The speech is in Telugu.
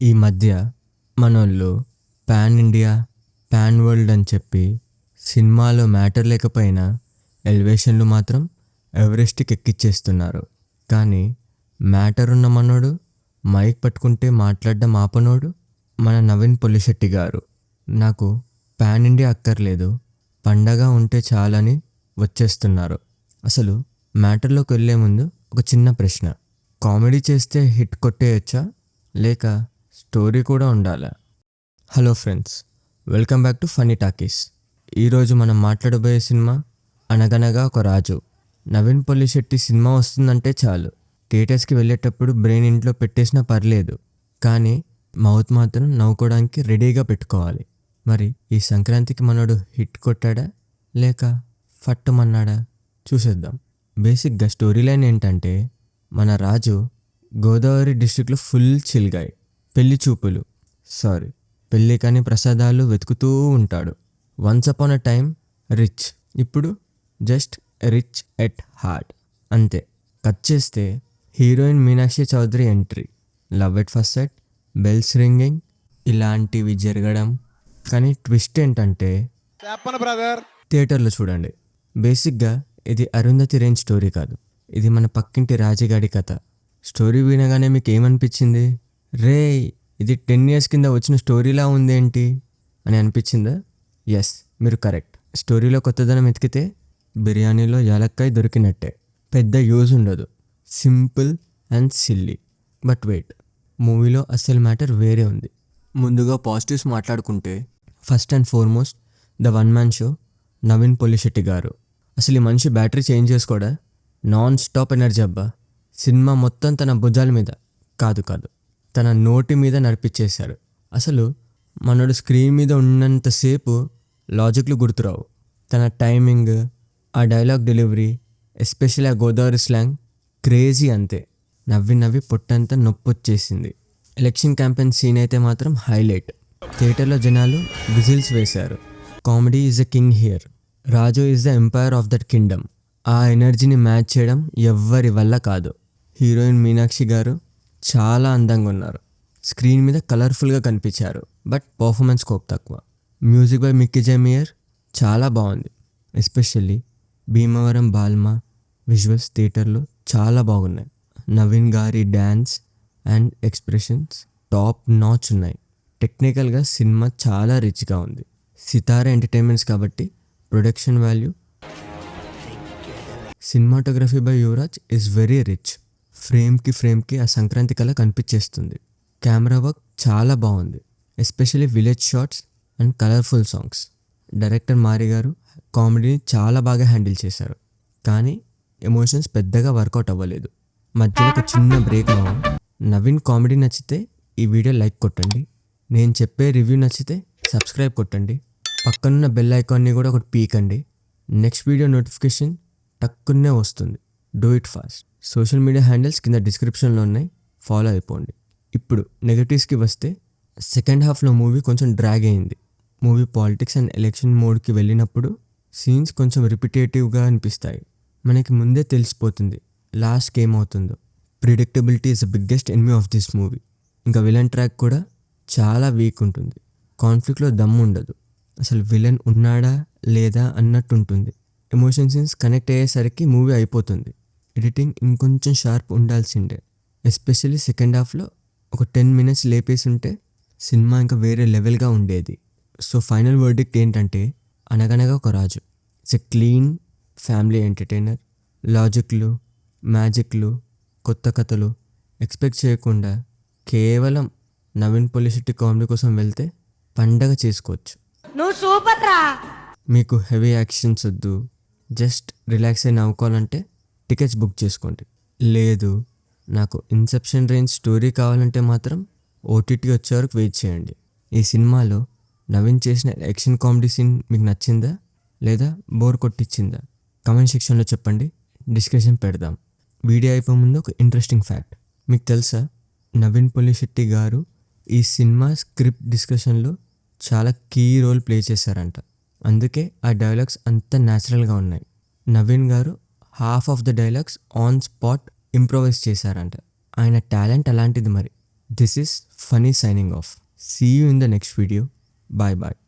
ఈ మధ్య మనోళ్ళు పాన్ ఇండియా, పాన్ వరల్డ్ అని చెప్పి సినిమాలో మ్యాటర్ లేకపోయినా ఎలివేషన్లు మాత్రం ఎవరెస్ట్కి ఎక్కిచ్చేస్తున్నారు. కానీ మ్యాటర్ ఉన్న మనోడు, మైక్ పట్టుకుంటే మాట్లాడడం ఆపనోడు మన నవీన్ పొలిశెట్టి గారు. నాకు పాన్ ఇండియా అక్కర్లేదు, పండగ ఉంటే చాలని వచ్చేస్తున్నారు. అసలు మ్యాటర్లోకి వెళ్ళే ముందు ఒక చిన్న ప్రశ్న, కామెడీ చేస్తే హిట్ కొట్టేయచ్చా లేక స్టోరీ కూడా ఉండాలా? Hello friends, welcome back to Funny Talkies. ఈరోజు మనం మాట్లాడబోయే సినిమా అనగనగా ఒక రాజు. నవీన్ పొలిశెట్టి సినిమా వస్తుందంటే చాలు, థియేటర్స్కి వెళ్ళేటప్పుడు బ్రెయిన్ ఇంట్లో పెట్టేసినా పర్లేదు, కానీ మౌత్ మాత్రం నవ్వుకోవడానికి రెడీగా పెట్టుకోవాలి. మరి ఈ సంక్రాంతికి మనోడు హిట్ కొట్టాడా లేక ఫట్టుమన్నాడా చూసేద్దాం. బేసిక్గా స్టోరీ లైన్ ఏంటంటే, మన రాజు గోదావరి డిస్ట్రిక్ట్లో ఫుల్ చిల్గాయ్, పెళ్ళి కాని ప్రసాదాలు వెతుకుతూ ఉంటాడు. Once upon a time rich, ఇప్పుడు జస్ట్ రిచ్ ఎట్ హార్ట్ అంతే. కట్ చేస్తే heroine Meenakshi Chaudhary entry, love at first sight, bells ringing ఇలాంటివి జరగడం. కానీ ట్విస్ట్ ఏంటంటే థియేటర్లో చూడండి. బేసిక్గా ఇది అరుంధతి రేంజ్ స్టోరీ కాదు, ఇది మన పక్కింటి రాజుగాడి కథ. స్టోరీ వినగానే మీకు ఏమనిపించింది? రే, ఇది 10 years కింద వచ్చిన స్టోరీలా ఉందేంటి అని అనిపించిందా? ఎస్, మీరు కరెక్ట్. స్టోరీలో కొత్తదనం ఎతికితే బిర్యానీలో యాలక్కాయ దొరికినట్టే. పెద్ద యూజ్ ఉండదు, simple and silly. But wait, మూవీలో అసలు మ్యాటర్ వేరే ఉంది. ముందుగా పాజిటివ్స్ మాట్లాడుకుంటే, first and foremost the one man show Naveen Polishetty గారు. అసలు ఈ మనిషి బ్యాటరీ చేంజ్ చేసుకోడా, నాన్ స్టాప్ ఎనర్జీ అబ్బా. సినిమా మొత్తం తన భుజాల మీద కాదు తన నోటి మీద నడిపించేశాడు. అసలు మనోడు స్క్రీన్ మీద ఉన్నంతసేపు లాజిక్లు గుర్తురావు. తన టైమింగ్, ఆ డైలాగ్ డెలివరీ, ఎస్పెషల్లీ ఆ గోదావరి స్లాంగ్ క్రేజీ అంతే. నవ్వి పొట్టంతా నొప్పి వచ్చేసింది. ఎలక్షన్ క్యాంపెయిన్ సీన్ అయితే మాత్రం హైలైట్. థియేటర్లో జనాలు విజిల్స్ వేశారు. Comedy is the king here, Raju is the umpire of that Kingdom. ఆ ఎనర్జీని మ్యాచ్ చేయడం ఎవ్వరి వల్ల కాదు. హీరోయిన్ మీనాక్షి గారు చాలా అందంగా ఉన్నారు, స్క్రీన్ మీద కలర్ఫుల్గా కనిపించారు. బట్ పర్ఫార్మెన్స్ స్కోప్ తక్కువ. Music by Mickey J mayor చాలా బాగుంది. ఎస్పెషల్లీ భీమవరం బాల్మా విజువల్స్ థియేటర్లో చాలా బాగున్నాయి. నవీన్ గారి dance and expressions top notch ఉన్నాయి. టెక్నికల్గా సినిమా చాలా రిచ్గా ఉంది. సితారా ఎంటర్టైన్మెంట్స్ కాబట్టి production value. Cinematography by Yuvraj is very rich. ఫ్రేమ్కి ఆ సంక్రాంతి కళ కనిపించేస్తుంది. కెమెరా వర్క్ చాలా బాగుంది, especially village shots and colourful songs. Director Mari గారు కామెడీని చాలా బాగా హ్యాండిల్ చేశారు, కానీ ఎమోషన్స్ పెద్దగా వర్కౌట్ అవ్వలేదు. మధ్యలో ఒక చిన్న బ్రేక్ అవ్వం. నవీన్ కామెడీ నచ్చితే ఈ వీడియో లైక్ కొట్టండి, నేను చెప్పే రివ్యూ నచ్చితే సబ్స్క్రైబ్ కొట్టండి, పక్కనున్న బెల్ ఐకాన్ని కూడా ఒకటి పీకండి. నెక్స్ట్ వీడియో నోటిఫికేషన్ టక్కునే వస్తుంది. Do it fast. Social media handles కింద డిస్క్రిప్షన్లో ఉన్నాయి, ఫాలో అయిపోండి. ఇప్పుడు నెగటివ్స్కి వస్తే, సెకండ్ హాఫ్లో మూవీ కొంచెం డ్రాగ్ అయింది. మూవీ పాలిటిక్స్ అండ్ ఎలక్షన్ మోడ్కి వెళ్ళినప్పుడు సీన్స్ కొంచెం రిపిటేటివ్గా అనిపిస్తాయి. మనకి ముందే తెలిసిపోతుంది లాస్ట్కి ఏమవుతుందో. Predictability is the biggest enemy of this movie. ఇంకా విలన్ ట్రాక్ కూడా చాలా వీక్ ఉంటుంది. కాన్ఫ్లిక్ట్లో దమ్ము ఉండదు. అసలు విలన్ ఉన్నాడా లేదా అన్నట్టుంటుంది. ఎమోషన్ సీన్స్ కనెక్ట్ అయ్యేసరికి మూవీ అయిపోతుంది. ఎడిటింగ్ ఇంకొంచెం షార్ప్ ఉండాల్సిందే. ఎస్పెషల్లీ సెకండ్ హాఫ్లో ఒక 10 minutes లేపేసి ఉంటే సినిమా ఇంకా వేరే లెవెల్గా ఉండేది. సో ఫైనల్ వర్డిక్ట్ ఏంటంటే, Anaganaga Oka Raju it's a clean family entertainer. లాజిక్లు, మ్యాజిక్లు, కొత్త కథలు ఎక్స్పెక్ట్ చేయకుండా కేవలం నవీన్ పొలిశెట్టి కామెడీ కోసం వెళ్తే పండగ చేసుకోవచ్చు. మీకు హెవీ యాక్షన్స్ వద్దు, జస్ట్ రిలాక్స్ అయి నవ్వుకోవాలంటే టికెట్స్ బుక్ చేసుకోండి. లేదు, నాకు ఇన్సెప్షన్ రేంజ్ స్టోరీ కావాలంటే మాత్రం ఓటీటీ వచ్చే వరకు వెయిట్ చేయండి. ఈ సినిమాలో నవీన్ చేసిన యాక్షన్ కామెడీ సీన్ మీకు నచ్చిందా లేదా బోర్ కొట్టించిందా? కమెంట్ సెక్షన్లో చెప్పండి, డిస్కషన్ పెడదాం. వీడియో అయిపోయే ముందు ఒక ఇంట్రెస్టింగ్ ఫ్యాక్ట్, మీకు తెలుసా, నవీన్ పొలిశెట్టి గారు ఈ సినిమా స్క్రిప్ట్ డిస్కషన్లో చాలా కీ రోల్ ప్లే చేశారంట. అందుకే ఆ డైలాగ్స్ అంత న్యాచురల్గా ఉన్నాయి. నవీన్ గారు half of the dialogues on spot improvise చేశారంట. ఆయన టాలెంట్ అలాంటిది. మరి this is Funny signing off. See you in the next video. Bye bye.